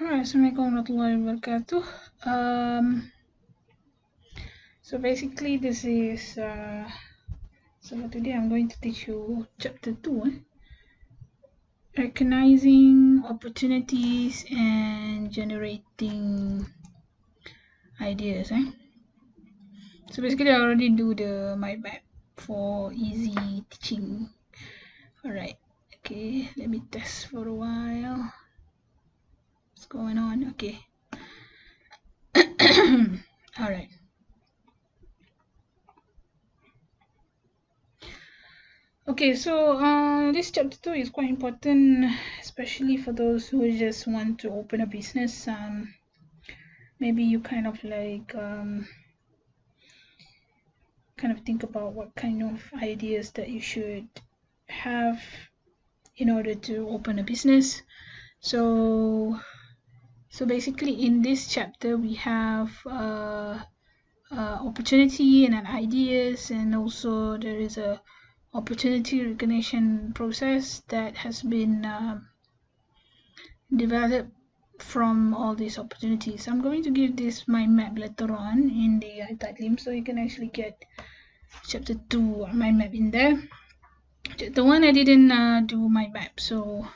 Alright, Assalamualaikum warahmatullahi wabarakatuh. So basically this is so today I'm going to teach you chapter 2, recognizing opportunities and generating ideas. So basically I already do the mind map for easy teaching. Alright, okay, let me test for a while. What's going on? Okay. Alright. Okay, so this chapter 2 is quite important, especially for those who just want to open a business. Maybe you kind of think about what kind of ideas that you should have in order to open a business. So basically in this chapter we have opportunity and ideas, and also there is a opportunity recognition process that has been developed from all these opportunities. I'm going to give this mind map later on in the title, so you can actually get chapter 2 mind map in there. Chapter 1 I didn't do mind map, so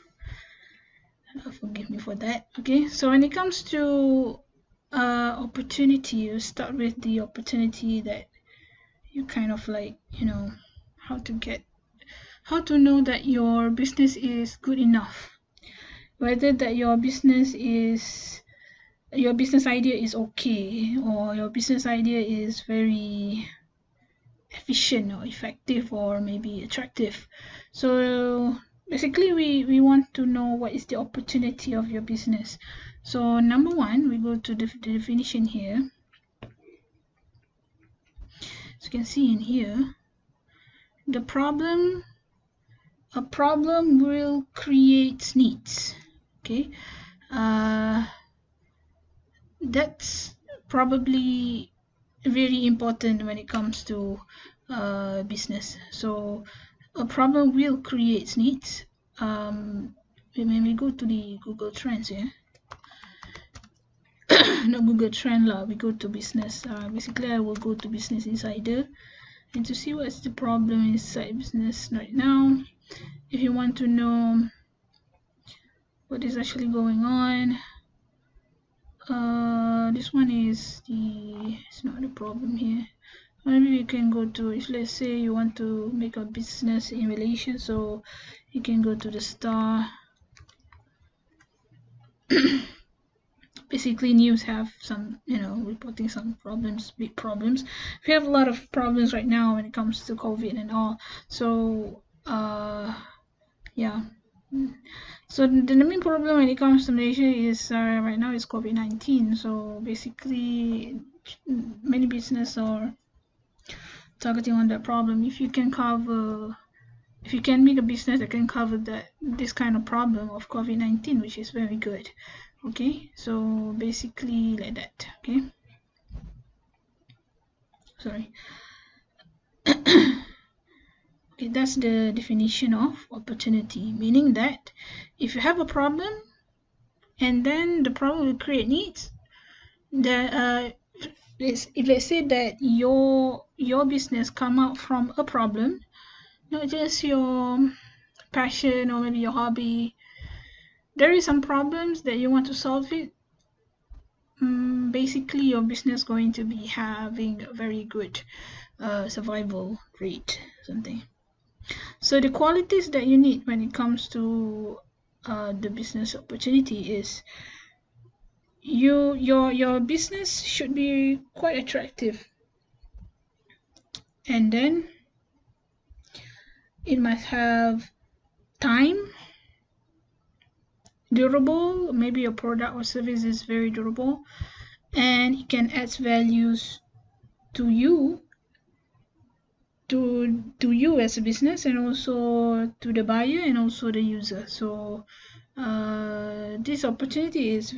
forgive me for that. Okay, so when it comes to opportunity, you start with the opportunity that you kind of how to know that your business is good enough, whether that your business idea is okay, or your business idea is very efficient or effective or maybe attractive. So basically we want to know what is the opportunity of your business. So number one, we go to the definition here. As you can see in here, a problem will create needs. Okay, that's probably very important when it comes to business. So a problem will create needs. When we go to the Google Trends here, not Google Trend lah, we go to business. Basically I will go to Business Insider and to see what's the problem inside business right now. If you want to know what is actually going on, this one is it's not the problem here. Maybe you can go to, if let's say you want to make a business in relation, so you can go to the star. Basically news have some, reporting some problems, big problems. We have a lot of problems right now when it comes to COVID and all. So yeah. So the main problem when it comes to Malaysia is right now is COVID-19. So basically many businesses are targeting on that problem. If you can make a business that can cover this kind of problem of COVID-19, which is very good. Okay, so basically like that. Okay, sorry. Okay, that's the definition of opportunity, meaning that if you have a problem and then the problem will create needs, that if let's say that your business come out from a problem, not just your passion or maybe your hobby, there is some problems that you want to solve it. Basically your business going to be having a very good survival rate, something. So the qualities that you need when it comes to the business opportunity is your business should be quite attractive, and then it must have time, durable, maybe your product or service is very durable, and it can add values to you as a business, and also to the buyer and also the user. So this opportunity is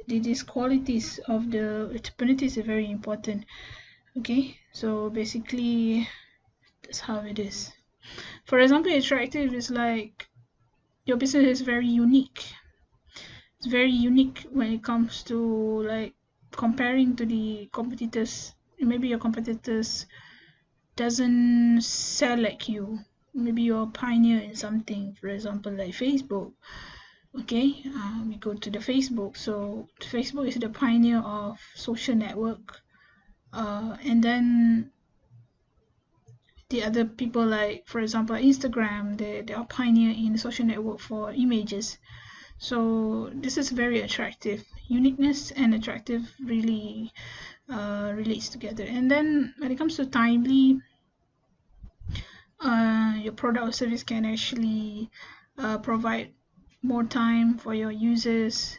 these qualities of the opportunities are very important. Okay, so basically that's how it is. For example, attractive is like your business is very unique. It's very unique when it comes to like comparing to the competitors. Maybe your competitors doesn't sell like you. Maybe you're a pioneer in something, for example, like Facebook. Okay, we go to the Facebook. So Facebook is the pioneer of social network. And then the other people, like for example Instagram, they are pioneer in social network for images. So this is very attractive. Uniqueness and attractive really relates together. And then when it comes to timely, your product or service can actually provide more time for your users.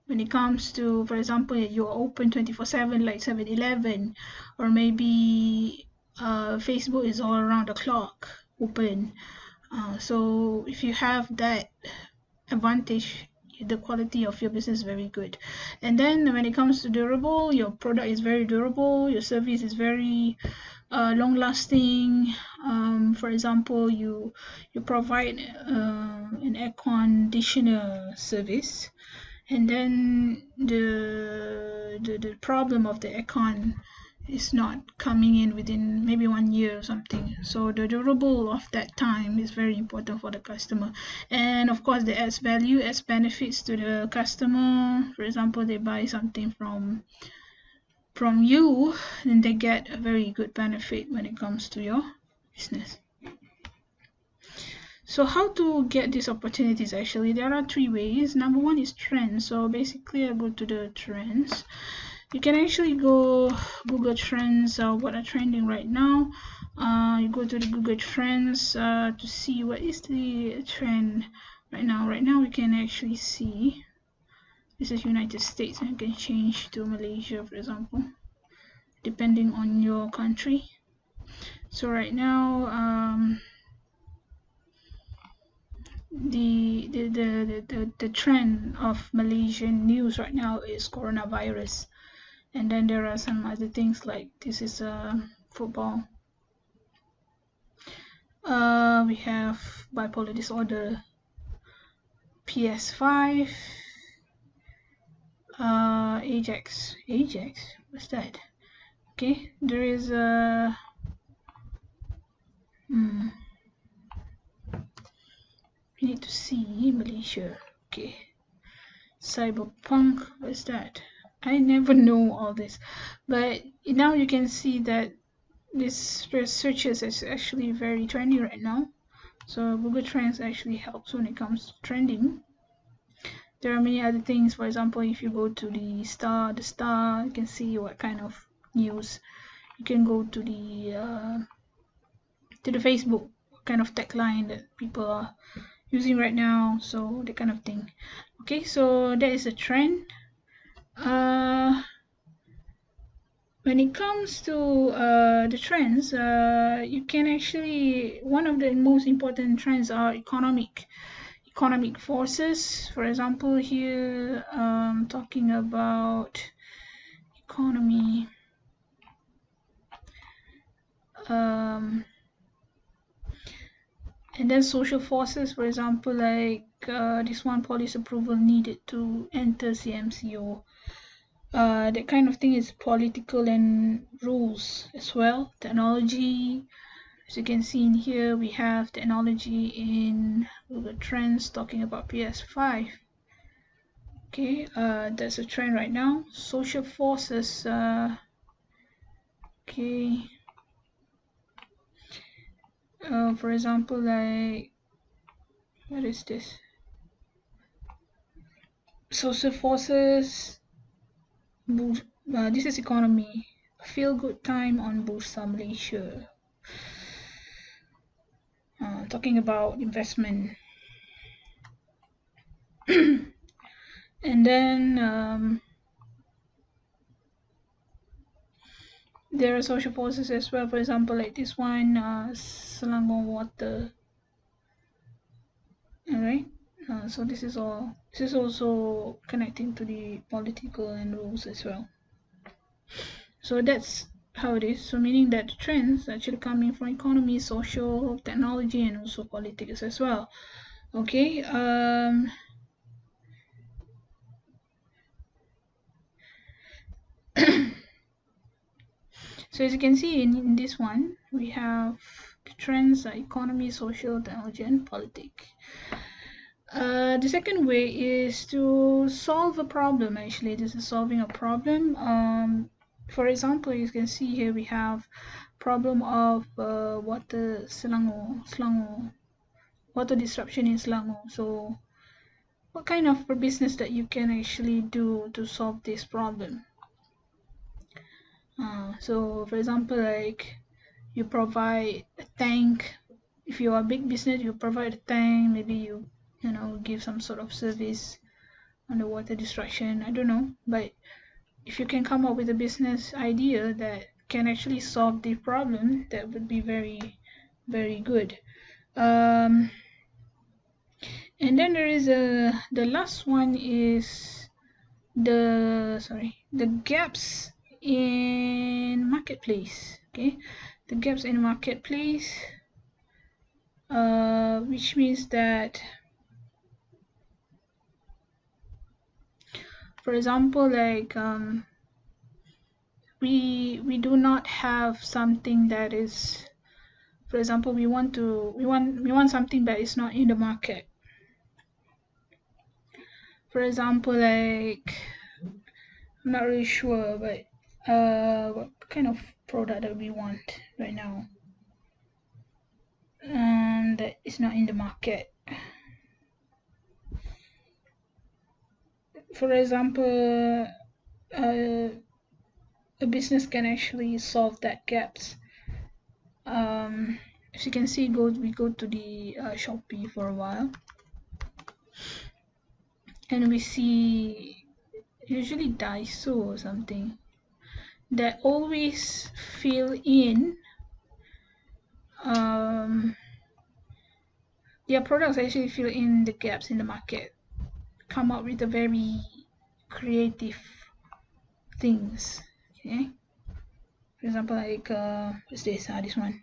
When it comes to, for example, you're open 24/7 like 7-Eleven, or maybe Facebook is all around the clock open. So if you have that advantage, the quality of your business is very good. And then when it comes to durable, your product is very durable, your service is very long lasting. For example, you provide an air conditioner service, and then the problem of the aircon is not coming in within maybe 1 year or something. So the durable of that time is very important for the customer. And of course, the adds value, adds benefits to the customer. For example, they buy something from you, then they get a very good benefit when it comes to your business. So how to get these opportunities? Actually, there are 3 ways. Number 1 is trends. So basically I go to the trends. You can actually go Google Trends, what are trending right now. You go to the Google Trends to see what is the trend right now. Right now we can actually see, this is United States, and you can change to Malaysia, for example, depending on your country. So right now the trend of Malaysian news right now is coronavirus, and then there are some other things like this is football. We have bipolar disorder, PS5, Ajax, what's that? Okay, there is a we need to see Malaysia. Okay, cyberpunk, what's that? I never know all this, but now you can see that this searches is actually very trendy right now. So Google Trends actually helps when it comes to trending. There are many other things. For example, if you go to the star, you can see what kind of news. You can go to the Facebook, what kind of tagline that people are using right now, so that kind of thing. Okay, so that is a trend. When it comes to the trends, you can actually, one of the most important trends are economic forces. For example, here talking about economy, and then social forces, for example, like this one, police approval needed to enter CMCO. That kind of thing is political and rules as well. Technology, as you can see in here, we have technology in Google Trends talking about PS5. Okay, that's a trend right now. Social forces, okay. For example, like, what is this? Social forces, this is economy. Feel good time on Bursa Malaysia. Talking about investment. And then there are social forces as well. For example, like this one, Selangor Water. Alright. So this is also connecting to the political and rules as well. So that's how it is. So meaning that the trends actually coming from economy, social, technology, and also politics as well. Okay. So as you can see in this one, we have trends like economy, social, technology, and politics. The second way is to solve a problem. Actually, this is solving a problem. For example, you can see here we have problem of Selangor, water disruption in Selangor. So what kind of business that you can actually do to solve this problem? So for example, like you provide a tank. If you are a big business, you provide a tank. Maybe you give some sort of service on the water destruction. I don't know, but if you can come up with a business idea that can actually solve the problem, that would be very, very good. And then there is the last one is the gaps in marketplace. Okay, the gaps in marketplace, which means that, for example, like we do not have something that is, for example, we want something that is not in the market. For example, like I'm not really sure, but what kind of product that we want right now that is not in the market. For example, a business can actually solve that gaps. As you can see, we go to the Shopee for a while, and we see usually Daiso or something that always fill in their products actually fill in the gaps in the market, come up with a very creative things. Okay, for example, like what's this? This one.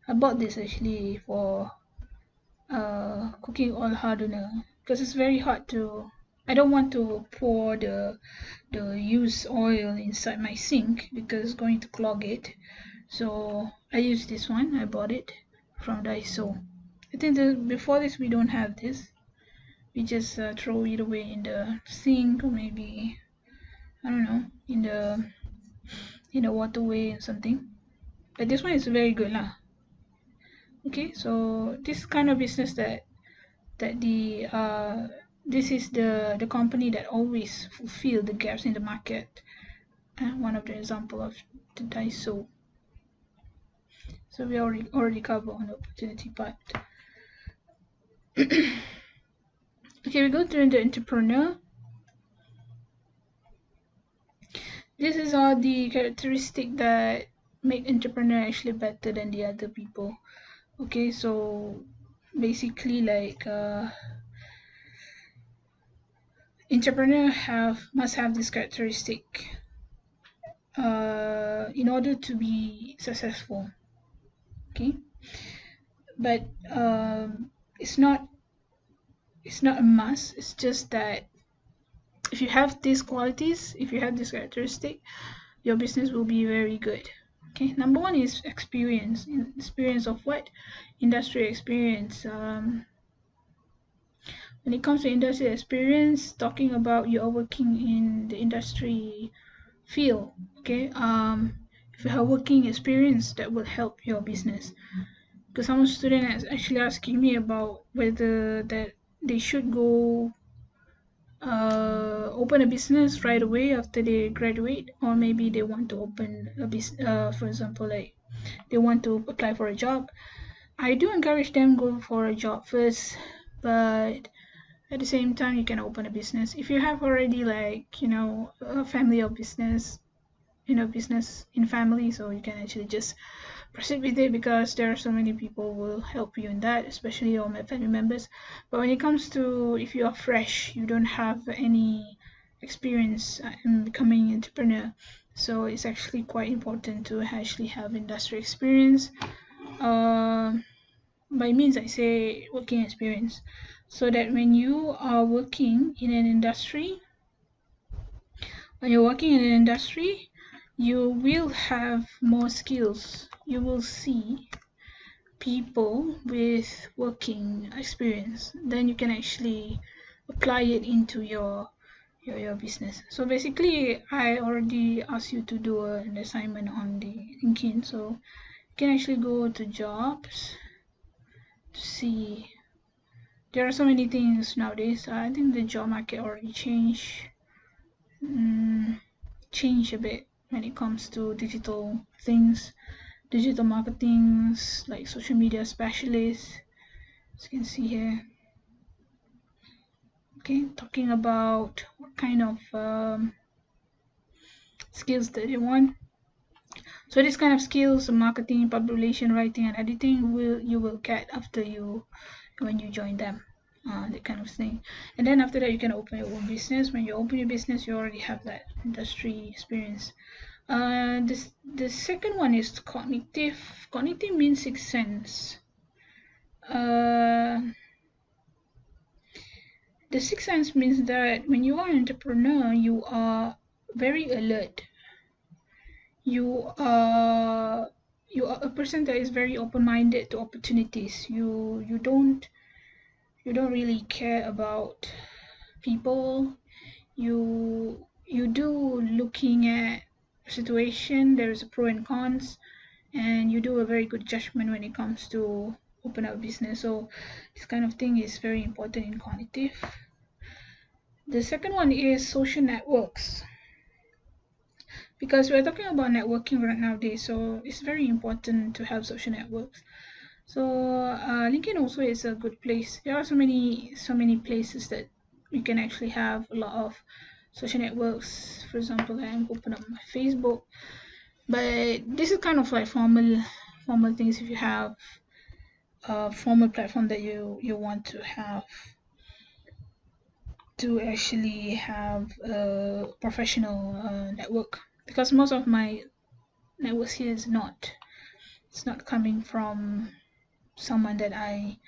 I bought this actually for cooking oil hardener because it's very hard to. I don't want to pour the used oil inside my sink because it's going to clog it. So I use this one. I bought it from Daiso. I think before this we don't have this. We just throw it away in the sink, or maybe I don't know, in the waterway or something. But this one is very good lah. Okay, so this kind of business that the this is the company that always fulfill the gaps in the market. One of the example of the Daiso. So we already covered on the opportunity part. Okay, we go to the entrepreneur. This is all the characteristic that make entrepreneur actually better than the other people. Okay, so basically like entrepreneur must have this characteristic in order to be successful. Okay, but it's not a must. It's just that if you have these qualities, if you have this characteristic, your business will be very good. Okay, number one is experience. Experience of what? Industry experience. When it comes to industry experience, talking about you are working in the industry field. Okay, if you have working experience, that will help your business. Because some student is actually asking me about whether that they should go open a business right away after they graduate, or maybe they want to open a business. For example, like they want to apply for a job. I do encourage them go for a job first, but at the same time you can open a business if you have already like a family or business, business in family, so you can actually just proceed with it because there are so many people who will help you in that, especially all my family members. But when it comes to if you are fresh, you don't have any experience in becoming an entrepreneur, so it's actually quite important to actually have industry experience. By means I say working experience, so that when you are working in an industry, you will have more skills. You will see people with working experience. Then you can actually apply it into your business. So basically, I already asked you to do an assignment on the LinkedIn. So you can actually go to jobs to see. There are so many things nowadays. I think the job market already change a bit when it comes to digital things, digital marketing, like social media specialists. As you can see here. Okay, talking about what kind of skills that they want. So this kind of skills, marketing, public relation, writing, and editing, you will get after when you join them, that kind of thing. And then after that, you can open your own business. When you open your business, you already have that industry experience. The second one is cognitive. Cognitive means sixth sense. The sixth sense means that when you are an entrepreneur, you are very alert. You are a person that is very open-minded to opportunities. You don't really care about people. You do looking at situation. There is a pro and cons, and you do a very good judgment when it comes to open up business. So this kind of thing is very important in cognitive. The second one is social networks, because we're talking about networking right nowadays, so it's very important to have social networks. So LinkedIn also is a good place. There are so many places that you can actually have a lot of social networks. For example, I'm open up my Facebook, but this is kind of like formal things. If you have a formal platform that you want to have to actually have a professional network, because most of my networks here is it's not coming from someone that I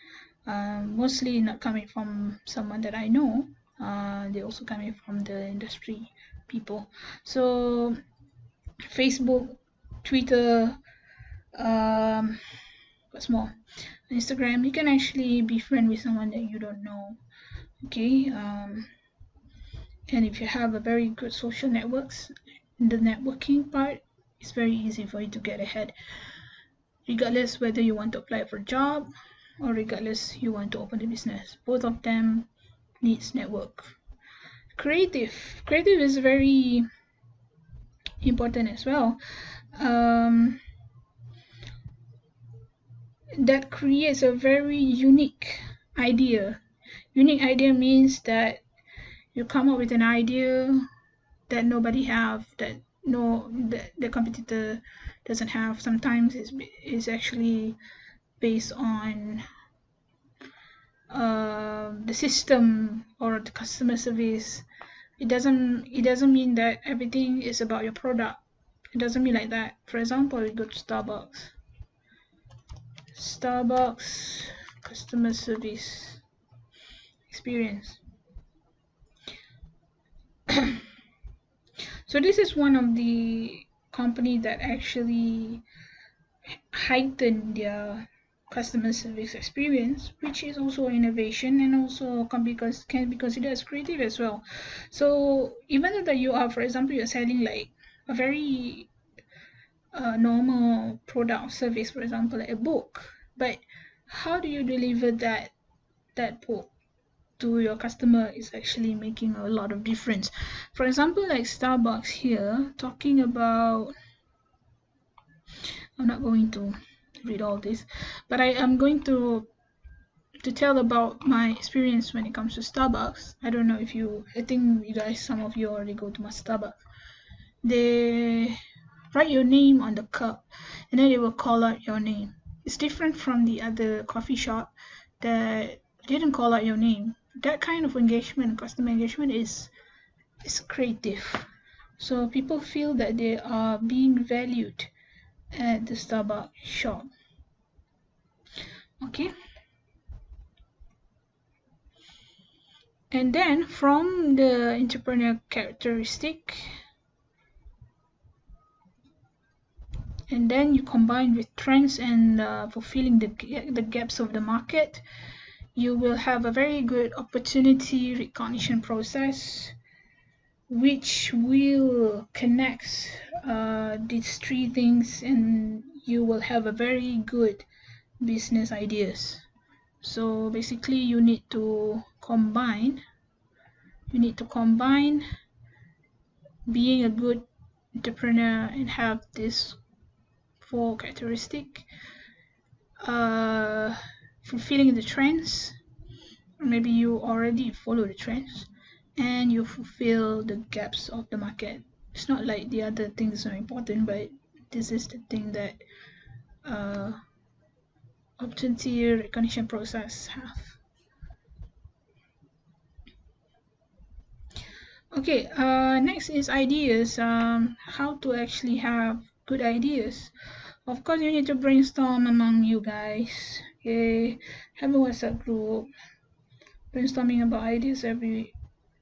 mostly not coming from someone that I know. They're also coming from the industry people. So Facebook, Twitter, what's more, Instagram, you can actually be friend with someone that you don't know. Okay, and if you have a very good social networks, in the networking part, it's very easy for you to get ahead, regardless whether you want to apply for a job or regardless you want to open a business. Both of them needs network. Creative is very important as well. That creates a very unique idea. Unique idea means that you come up with an idea that nobody have, that the competitor doesn't have. Sometimes it's actually based on the system or the customer service. It doesn't mean that everything is about your product. It doesn't mean like that. For example, we go to Starbucks customer service experience. So this is one of the company that actually heighten their customer service experience, which is also innovation and also can be considered as creative as well. So even though that you are, for example, you're selling like a very normal product or service, for example, like a book, but how do you deliver that book to your customer is actually making a lot of difference. For example, like Starbucks here, talking about, I'm not going to read all this, but I am going to tell about my experience when it comes to Starbucks. I don't know if I think you guys, some of you already go to my Starbucks. They write your name on the cup and then they will call out your name. It's different from the other coffee shop that didn't call out your name. That kind of engagement, customer engagement, is creative. So people feel that they are being valued at the Starbucks shop. Okay. And then from the entrepreneurial characteristic, and then you combine with trends and fulfilling the gaps of the market, you will have a very good opportunity recognition process, which will connect these three things, and you will have a very good business ideas. So basically you need to combine being a good entrepreneur and have this four characteristic, fulfilling the trends. Maybe you already follow the trends and you fulfill the gaps of the market. It's not like the other things are important, but this is the thing that opportunity recognition process have. Okay, next is ideas. How to actually have good ideas. Of course, you need to brainstorm among you guys. Okay, have a WhatsApp group, brainstorming about ideas every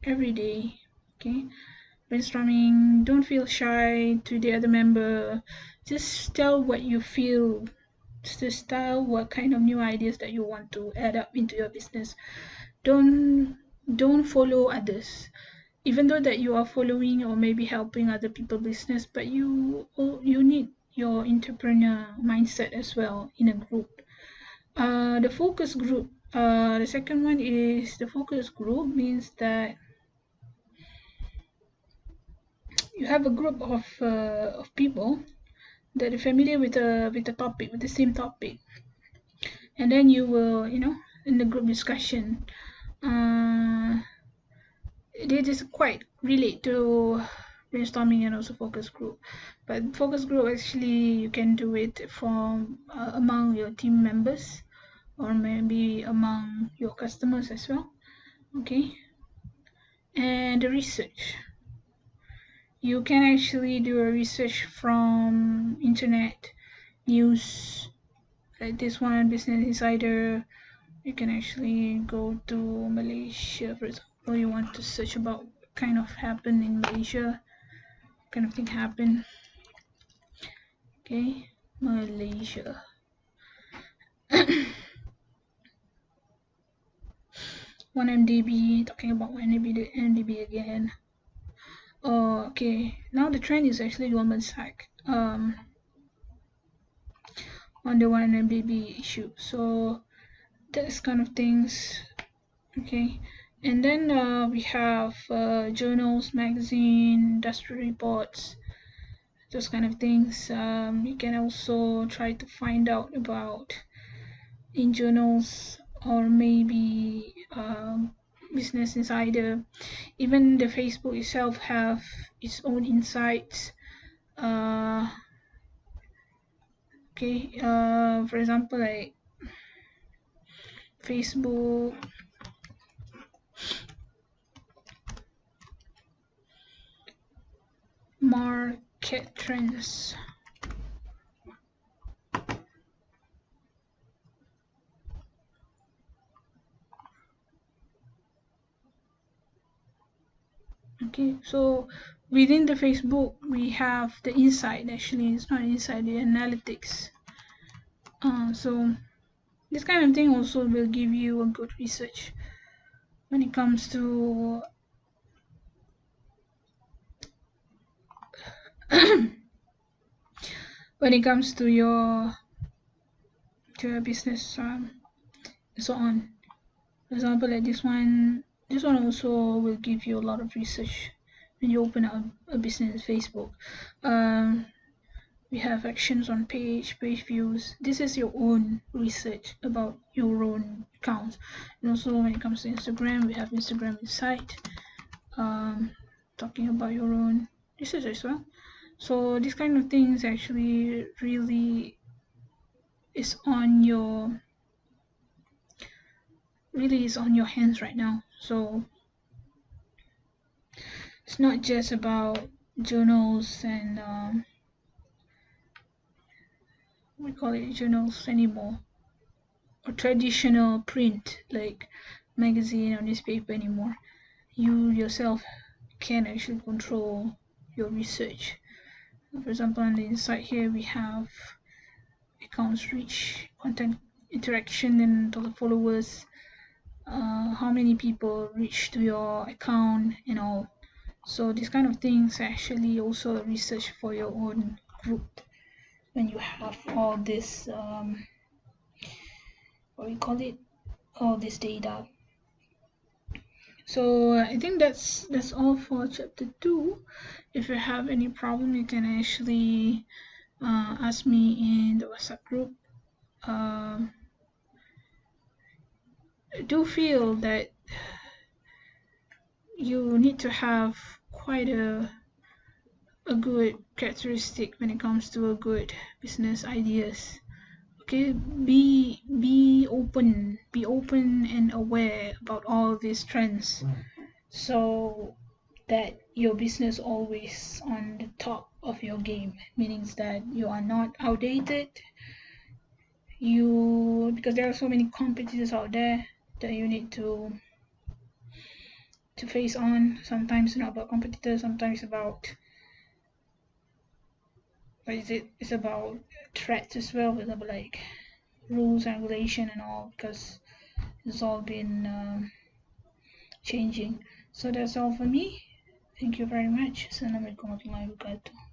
day. Okay, brainstorming. Don't feel shy to the other member. Just tell what you feel. Just tell what kind of new ideas that you want to add up into your business. Don't follow others, even though that you are following or maybe helping other people business, but you need your entrepreneur mindset as well in a group. The focus group, the second one is the focus group means that you have a group of people that are familiar with the topic, with the same topic, and then you will, in the group discussion, they just quite relate to brainstorming and also focus group. But focus group, actually you can do it from among your team members or maybe among your customers as well. Okay, and the research, you can actually do a research from internet news, like this one, Business Insider. You can actually go to Malaysia, for example. You want to search about what kind of happened in Malaysia, what kind of thing happened. Okay, Malaysia. 1MDB, talking about 1MDB again. Oh, okay, now the trend is actually women's hack on the 1MDB issue. So that's kind of things. Okay, and then we have journals, magazine, industry reports, those kind of things. You can also try to find out about in journals or maybe Business Insider. Even the Facebook itself have its own insights. Okay, for example, like Facebook market trends. Okay, so within the Facebook we have the insight. Actually, it's not inside, the analytics. So this kind of thing also will give you a good research when it comes to when it comes to your business, and so on. For example, like this one also will give you a lot of research when you open up a business Facebook. We have actions on page views. This is your own research about your own accounts. And also when it comes to Instagram, we have Instagram Insight, talking about your own research as well. So this kind of things actually really is on your hands right now. So it's not just about journals and we call it journals anymore, or traditional print like magazine or newspaper anymore. You yourself can actually control your research. For example, on the inside here we have accounts reach, content interaction, and total followers, how many people reach to your account and all. So these kind of things are actually also research for your own group when you have all this what we call it, all this data. So I think that's all for chapter 2. If you have any problem, you can actually ask me in the WhatsApp group. I do feel that you need to have quite a good characteristic when it comes to a good business ideas. Okay, be open and aware about all these trends, so that your business always on the top of your game, meaning that you are not outdated. Because there are so many competitors out there that you need to face on. Sometimes it's not about competitors, sometimes about what is it? It's about threats as well, with like rules and regulation and all, because it's all been changing. So that's all for me. Thank you very much. Assalamualaikum warahmatullahi wabarakatuh.